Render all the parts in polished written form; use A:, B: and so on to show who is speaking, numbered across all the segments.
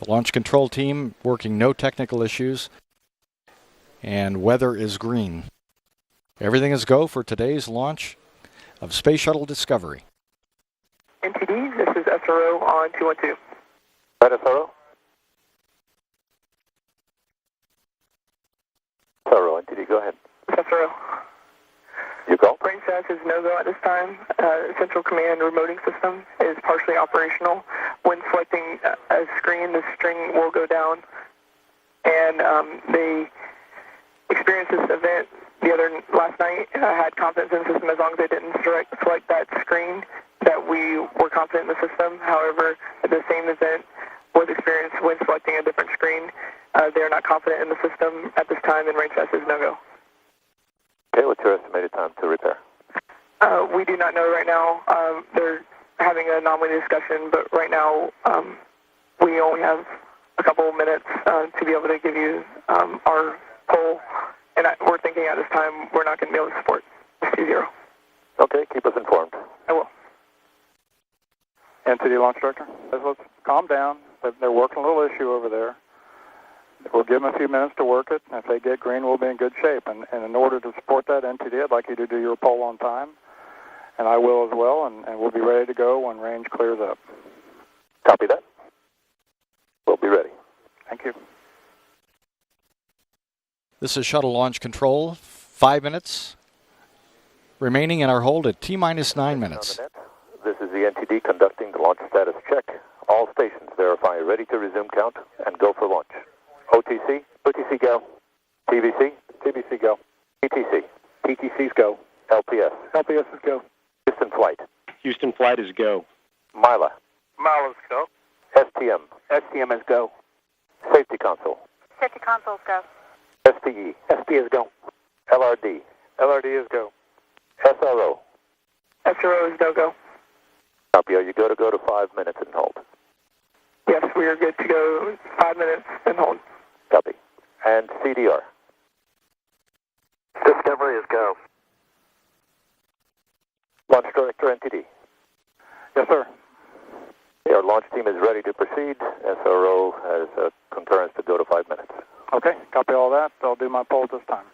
A: The launch control team working no technical issues, and weather is green. Everything is go for today's launch of Space Shuttle Discovery.
B: NTD, this is SRO on 212.
C: Right, SRO? SRO, NTD, go ahead.
B: SRO.
C: You go.
B: Range status is no-go at this time. Central Command remoting system is partially operational. When selecting a screen, the string will go down. And they experienced this event last night. Had confidence in the system as long as they didn't select that screen, that we were confident in the system. However, the same event was experienced when selecting a different screen. They are not confident in the system at this time, and range status is no-go.
C: Okay, what's your estimated time to repair?
B: We do not know right now. They're having an anomaly discussion, but right now we only have a couple of minutes to be able to give you our poll, and we're thinking at this time we're not going to be able to support C0.
C: Okay, keep us informed.
B: I will.
D: NTD Launch Director, let's calm down. They're working a little issue over there. We'll give them a few minutes to work it, and if they get green, we'll be in good shape. And in order to support that, NTD, I'd like you to do your poll on time, and I will as well, and we'll be ready to go when range clears up.
C: Copy that. We'll be ready.
D: Thank you.
A: This is Shuttle Launch Control. 5 minutes remaining in our hold at T-minus 9 minutes.
C: This is the NTD conducting the launch status check. All stations verify ready to resume count and go for launch. OTC, OTC go. TBC, TBC go. TTC, TTC's go. LPS, LPS is go. Houston flight.
E: Houston flight is go.
C: Mila.
F: Mila's go.
C: STM.
F: STM is go.
C: Safety console.
G: Safety consoles go.
C: SPE. SPE is go. LRD. LRD is go. SRO.
B: SRO is no-go.
C: Copy. Are you go to 5 minutes and hold?
B: Yes, we are good to go 5 minutes and hold.
C: Copy. And CDR.
F: Discovery is go.
C: Launch Director NTD.
D: Yes, sir.
C: Our launch team is ready to proceed. SRO has concurrence to go to 5 minutes.
D: Okay, copy all that. I'll do my poll this time.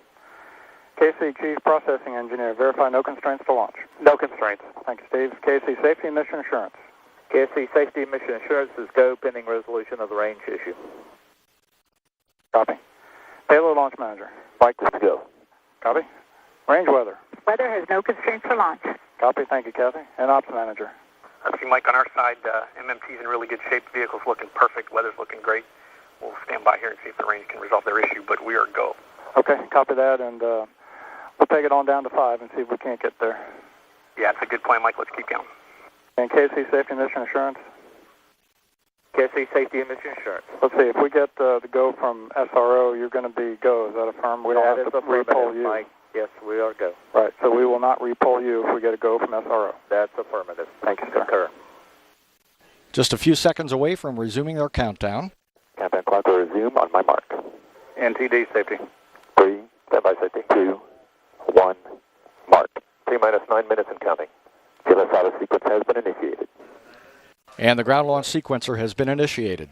D: KC Chief Processing Engineer, verify no constraints to launch.
F: No constraints.
D: Thank you, Steve. KC Safety and Mission Assurance.
F: KSC Safety and Mission Assurance is go pending resolution of the range issue.
D: Copy. Payload Launch Manager.
C: Mike, this is go.
D: Copy. Range Weather.
G: Weather has no constraints for launch.
D: Copy. Thank you, Kathy. And Ops Manager.
H: See, Mike, on our side, MMT's in really good shape. The vehicle's looking perfect. Weather's looking great. We'll stand by here and see if the range can resolve their issue, but we are go.
D: Okay, copy that, and we'll take it on down to 5 and see if we can't get there.
H: Yeah, it's a good plan, Mike. Let's keep going.
D: And KC Safety and Mission Assurance.
F: KSC Safety and Mission Assurance.
D: Let's see, if we get the go from SRO, you're going to be go. Is that affirmed? We don't have to re-poll you.
F: Mike. Yes, we are go.
D: Right, so we will not re-poll you if we get a go from SRO.
F: That's affirmative.
D: Thank you, sir.
F: Concur.
A: Just a few seconds away from resuming their countdown.
C: Countdown clock will resume on my mark.
F: NTD Safety.
C: 3, standby safety. 2, 1, mark. T-minus 9 minutes and counting. GLS auto sequence has been initiated.
A: And the ground launch sequencer has been initiated.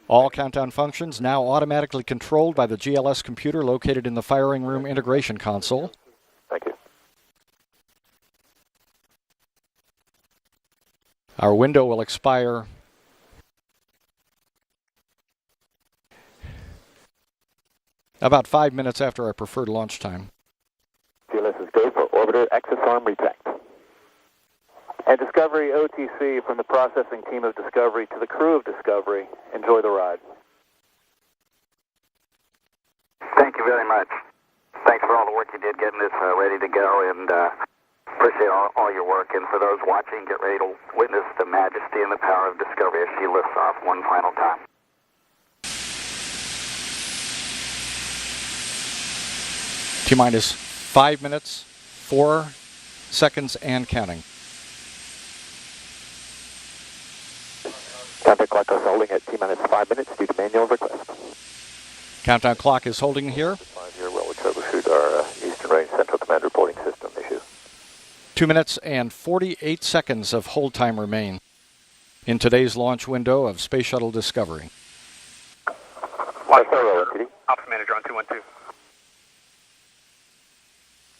A: All countdown functions now automatically controlled by the GLS computer located in the firing room integration console.
C: Thank you.
A: Our window will expire about 5 minutes after our preferred launch time.
C: GLS is go for orbiter access arm retract. And Discovery OTC from the processing team of Discovery to the crew of Discovery. Enjoy the ride.
I: Thank you very much. Thanks for all the work you did getting this ready to go, and appreciate all your work. And for those watching, get ready to witness the majesty and the power of Discovery as she lifts off one final time.
A: T-minus 5 minutes, 4 seconds, and counting.
C: Countdown clock is holding at T-minus 5 minutes due to manual request.
A: Countdown clock is holding here.
C: 5 here, well, we'll troubleshoot our Eastern Range Central Command reporting system issue.
A: 2 minutes and 48 seconds of hold time remain in today's launch window of Space Shuttle Discovery.
C: SRO NTD.
H: Ops Manager on 212.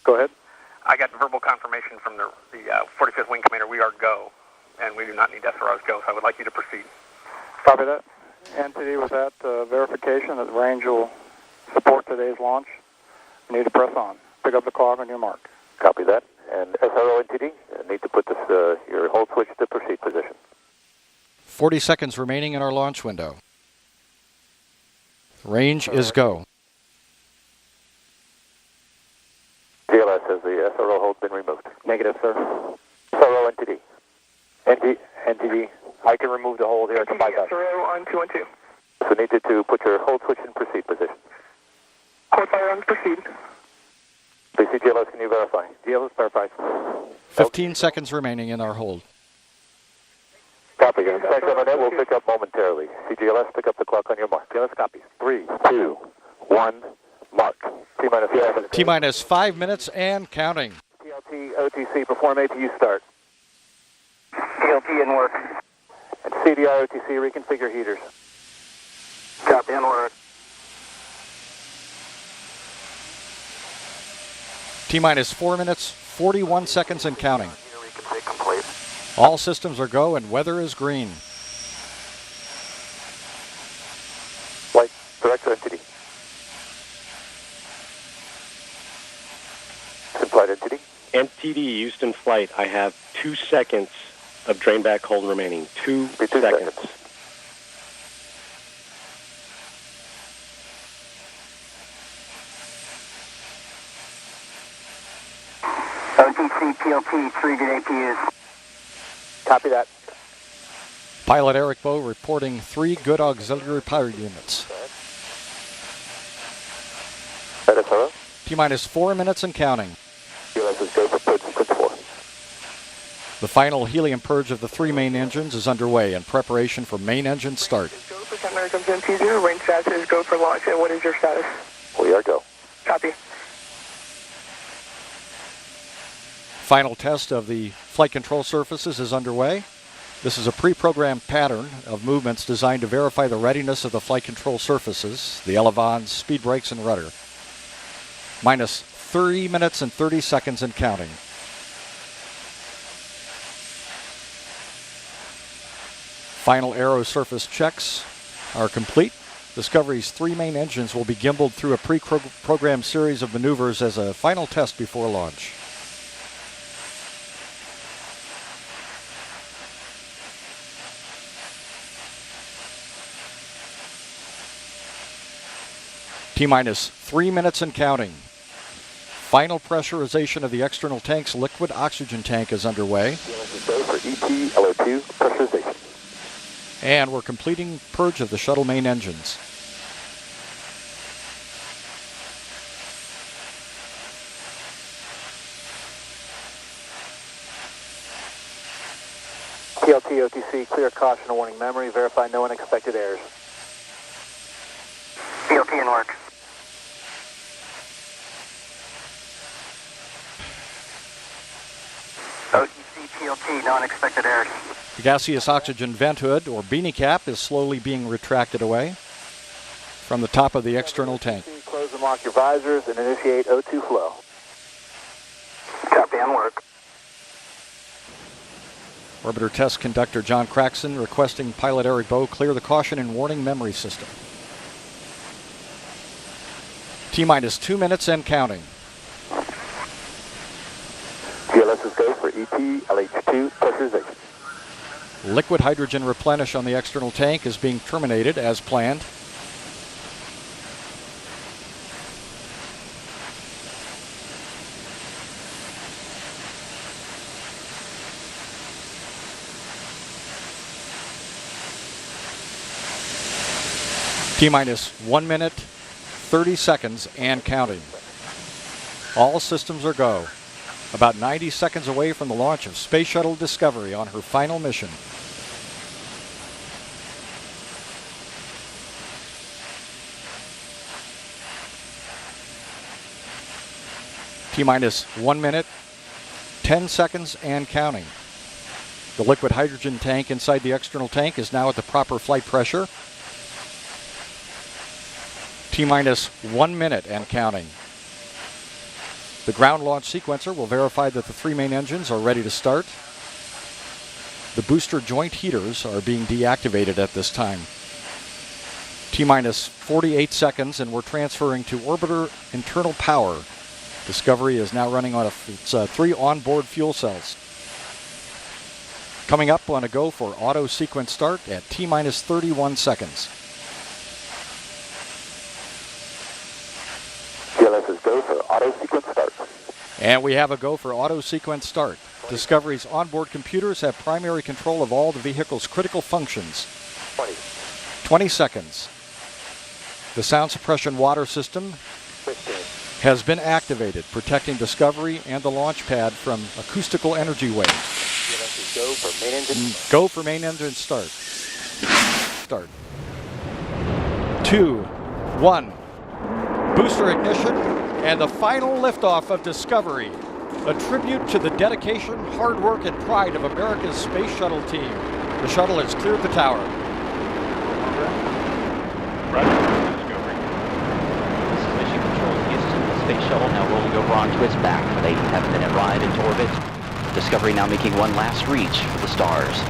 D: Go ahead.
H: I got verbal confirmation from the 45th Wing Commander we are go, and we do not need SROs go, so I would like you to proceed.
D: Copy that. NTD, with that verification that the range will support today's launch, you need to press on. Pick up the clock on your mark.
C: Copy that. And SRO NTD, need to put this your hold switch to proceed position.
A: 40 seconds remaining in our launch window. Range is go.
C: GLS, has the SRO hold been removed?
F: Negative, sir.
C: SRO NTD.
F: NTD, I can remove the hold here at the
B: NTD,
F: bypass.
B: SRO on 212.
C: So needed to put your hold switch in proceed position.
B: Hold fire on proceed.
C: BC GLS, can you verify?
F: GLS verified.
A: 15 seconds remaining in our hold.
C: Copy. Inspection on that will pick up momentarily. CGLS, pick up the clock on your mark.
F: GLS copies.
C: 3, 2, 1, mark. T-minus 5 minutes.
A: T-minus 5 minutes and counting.
C: TLT, OTC, perform APU start.
I: TLT in work.
C: And CDI, OTC, reconfigure heaters.
I: Copy in work.
A: T-minus 4 minutes, 41 seconds and counting.
I: Reconfig complete.
A: All systems are go and weather is green.
C: Flight director entity. Flight entity.
E: NTD Houston flight. I have 2 seconds of drain back hold remaining. 2 seconds.
I: OTC, TLT, 3 good APUs.
C: Copy that.
A: Pilot Eric Bowe reporting 3 good auxiliary power units.
C: That is hello.
A: T-minus 4 minutes and counting.
C: GLS is go for purge 4.
A: The final helium purge of the 3 main engines is underway in preparation for main engine start.
B: Go for 10 minutes comes in T0. Range status is go for launch. And what is your status?
C: We are go.
B: Copy.
A: Final test of the flight control surfaces is underway. This is a pre-programmed pattern of movements designed to verify the readiness of the flight control surfaces, the elevons, speed brakes, and rudder. Minus 30 minutes and 30 seconds and counting. Final aero surface checks are complete. Discovery's 3 main engines will be gimbaled through a pre-programmed series of maneuvers as a final test before launch. T-minus 3 minutes and counting. Final pressurization of the external tank's liquid oxygen tank is underway.
C: Go for ET LO2 pressurization.
A: And we're completing purge of the shuttle main engines.
C: TLT, OTC, clear caution and warning memory. Verify no unexpected errors.
I: TLT in work. OTC, TLT, no unexpected errors.
A: The gaseous oxygen vent hood, or beanie cap, is slowly being retracted away from the top of the external tank.
C: Close and lock your visors and initiate O2 flow.
I: Copy on work.
A: Orbiter test conductor John Craxton requesting pilot Eric Bowe clear the caution and warning memory system. T-minus 2 minutes and counting.
C: GLS is go for ET LH2 pressurization.
A: Liquid hydrogen replenish on the external tank is being terminated as planned. T-minus 1 minute, 30 seconds and counting. All systems are go. About 90 seconds away from the launch of Space Shuttle Discovery on her final mission. T-minus 1 minute, 10 seconds and counting. The liquid hydrogen tank inside the external tank is now at the proper flight pressure. T-minus 1 minute and counting. The ground launch sequencer will verify that the 3 main engines are ready to start. The booster joint heaters are being deactivated at this time. T-minus 48 seconds and we're transferring to orbiter internal power. Discovery is now running on its 3 onboard fuel cells. Coming up on a go for auto sequence start at T-minus 31 seconds.
C: CLS is go for auto sequence start.
A: And we have a go for auto sequence start. Discovery's onboard computers have primary control of all the vehicle's critical functions. 20 seconds. The sound suppression water system
C: 15.
A: has been activated, protecting Discovery and the launch pad from acoustical energy waves.
C: CLS is go for main engine.
A: Go for main engine start. Start. 2, 1. Booster ignition and the final liftoff of Discovery. A tribute to the dedication, hard work, and pride of America's space shuttle team. The shuttle has cleared the tower.
J: This is Mission Control Houston. The space shuttle now rolling over onto its back with a 7-minute ride into orbit. Discovery now making one last reach for the stars.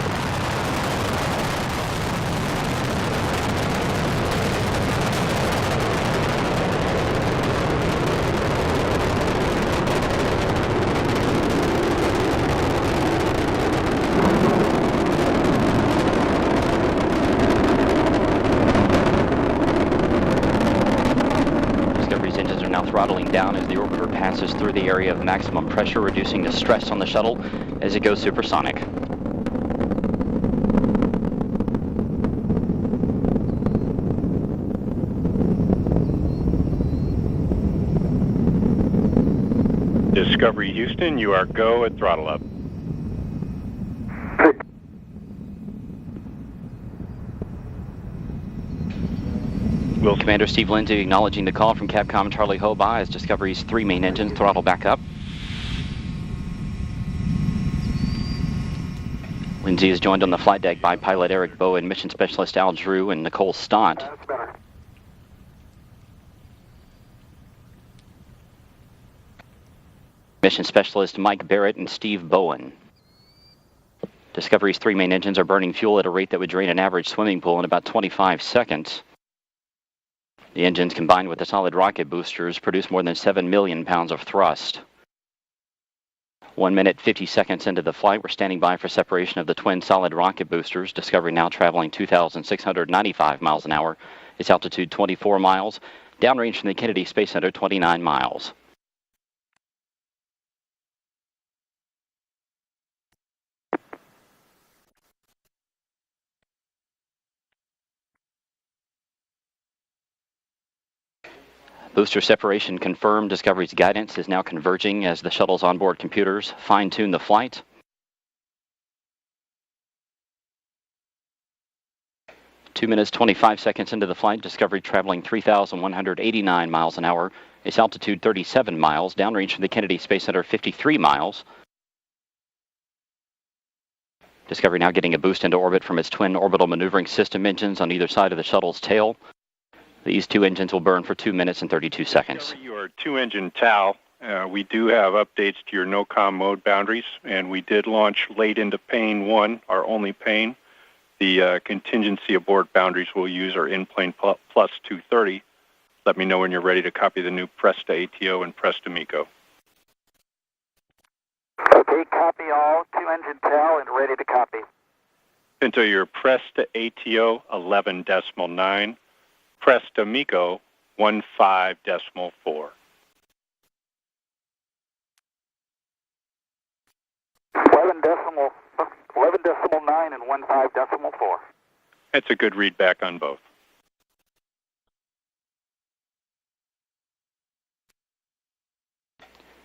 J: Throttling down as the orbiter passes through the area of maximum pressure, reducing the stress on the shuttle as it goes supersonic.
K: Discovery Houston, you are go at throttle up.
J: Commander Steve Lindsay acknowledging the call from Capcom Charlie Hobaugh as Discovery's 3 main engines throttle back up. Lindsay is joined on the flight deck by pilot Eric Bowen, mission specialist Al Drew, and Nicole Stott. Mission specialist Mike Barrett and Steve Bowen. Discovery's 3 main engines are burning fuel at a rate that would drain an average swimming pool in about 25 seconds. The engines, combined with the solid rocket boosters, produce more than 7 million pounds of thrust. 1 minute, 50 seconds into the flight, we're standing by for separation of the twin solid rocket boosters. Discovery now traveling 2,695 miles an hour. Its altitude 24 miles. Downrange from the Kennedy Space Center 29 miles. Booster separation confirmed. Discovery's guidance is now converging as the shuttle's onboard computers fine-tune the flight. Two minutes, 25 seconds into the flight, Discovery traveling 3,189 miles an hour. Its altitude 37 miles, downrange from the Kennedy Space Center 53 miles. Discovery now getting a boost into orbit from its twin orbital maneuvering system engines on either side of the shuttle's tail. These 2 engines will burn for 2 minutes and 32 seconds.
K: Your 2-engine TAL. We do have updates to your no-com mode boundaries, and we did launch late into pane 1, our only pane. The contingency aboard boundaries we'll use are in-plane plus 230. Let me know when you're ready to copy the new Presta ATO and Presta MECO.
I: Okay, copy all. 2-engine TAL and ready to copy.
K: Into your Presta ATO 11.9. Presta MECO 15.4.
I: 11.9 and 15.4.
K: That's a good readback on both.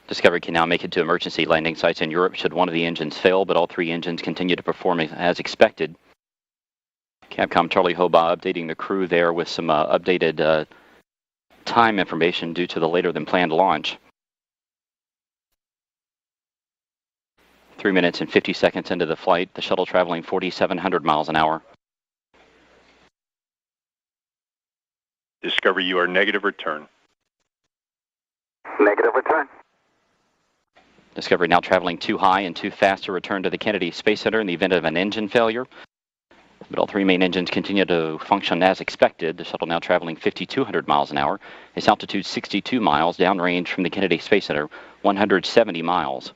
J: Discovery can now make it to emergency landing sites in Europe should one of the engines fail, but all 3 engines continue to perform as expected. Capcom Charlie Hobaugh updating the crew there with some updated time information due to the later than planned launch. 3 minutes and 50 seconds into the flight, the shuttle traveling 4,700 miles an hour.
K: Discovery, you are negative return.
I: Negative return.
J: Discovery now traveling too high and too fast to return to the Kennedy Space Center in the event of an engine failure. But all three main engines continue to function as expected. The shuttle now traveling 5,200 miles an hour. Its altitude 62 miles, downrange from the Kennedy Space Center 170 miles.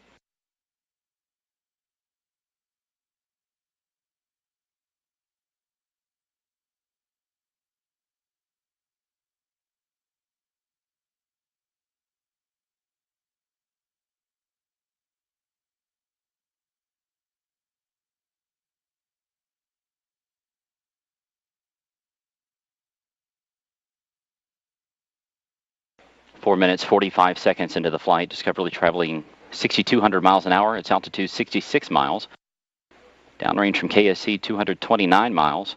J: Four minutes, 45 seconds into the flight. Discovery traveling 6,200 miles an hour. Its altitude 66 miles. Downrange from KSC 229 miles.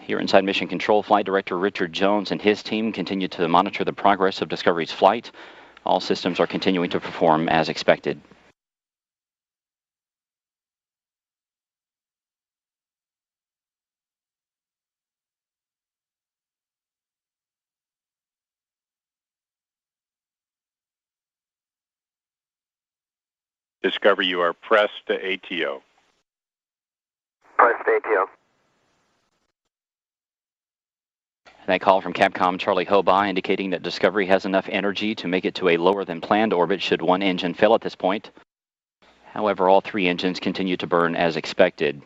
J: Here inside Mission Control, Flight Director Richard Jones and his team continue to monitor the progress of Discovery's flight. All systems are continuing to perform as expected.
K: Discovery, you are pressed to ATO.
I: Press ATO.
J: That call from Capcom Charlie Hobaugh indicating that Discovery has enough energy to make it to a lower than planned orbit should one engine fail at this point. However, all three engines continue to burn as expected.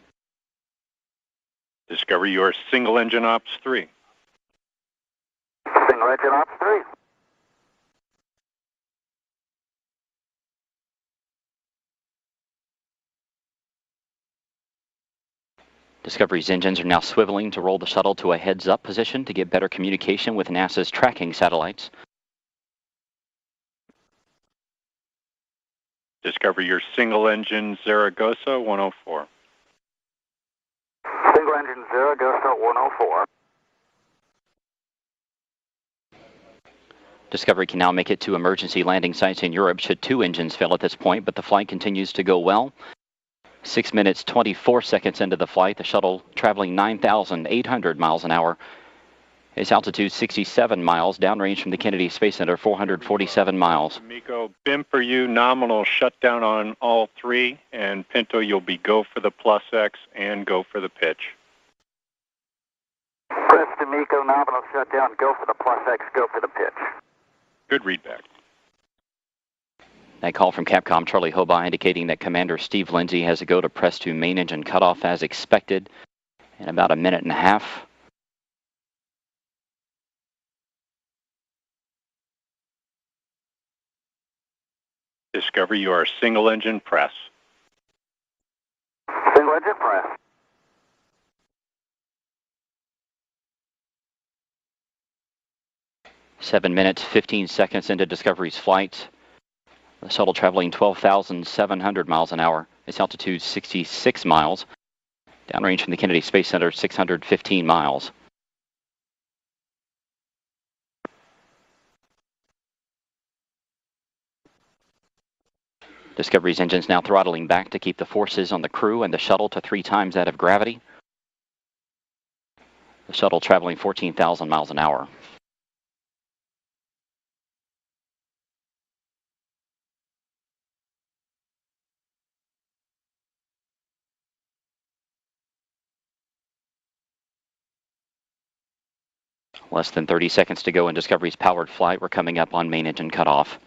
K: Discovery, you are single engine ops 3.
I: Single engine ops 3.
J: Discovery's engines are now swiveling to roll the shuttle to a heads-up position to get better communication with NASA's tracking satellites.
K: Discovery, your single engine Zaragoza 104.
I: Single engine Zaragoza 104.
J: Discovery can now make it to emergency landing sites in Europe should two engines fail at this point, but the flight continues to go well. 6 minutes, 24 seconds into the flight, the shuttle traveling 9,800 miles an hour. Its altitude 67 miles, downrange from the Kennedy Space Center 447 miles.
K: Miko, BIM for you, nominal shutdown on all three, and Pinto, you'll be go for the plus X and go for the pitch.
I: Press to Miko, nominal shutdown, go for the plus X, go for the pitch.
K: Good readback.
J: That call from Capcom Charlie Hobaugh indicating that Commander Steve Lindsay has a go to press to main engine cutoff as expected in about a minute and a half.
K: Discovery, you are single engine press.
I: Single engine press.
J: Seven minutes, 15 seconds into Discovery's flight. The shuttle traveling 12,700 miles an hour. Its altitude 66 miles. Downrange from the Kennedy Space Center 615 miles. Discovery's engines now throttling back to keep the forces on the crew and the shuttle to 3 times that of gravity. The shuttle traveling 14,000 miles an hour. Less than 30 seconds to go in Discovery's powered flight. We're coming up on main engine cutoff.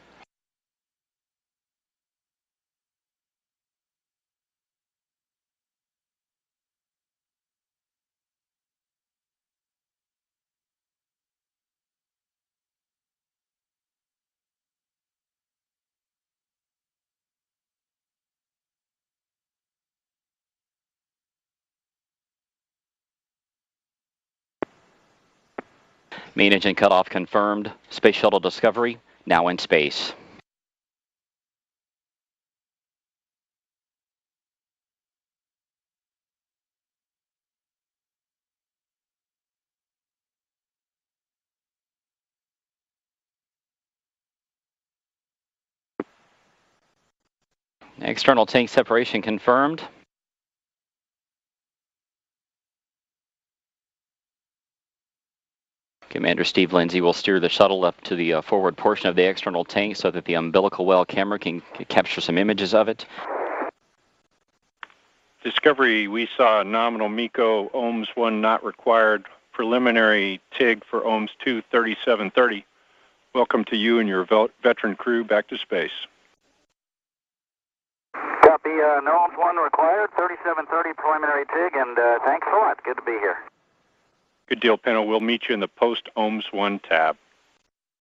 J: Main engine cutoff confirmed. Space Shuttle Discovery now in space. External tank separation confirmed. Commander Steve Lindsay will steer the shuttle up to the forward portion of the external tank so that the umbilical well camera can capture some images of it.
K: Discovery, we saw nominal MECO, ohms 1 not required, preliminary TIG for ohms 2, 3730. Welcome to you and your veteran crew back to space.
I: Copy, no ohms 1 required, 3730 preliminary TIG, and thanks a lot. Good to be here.
K: Good deal, Pinto. We'll meet you in the post ohms 1 tab.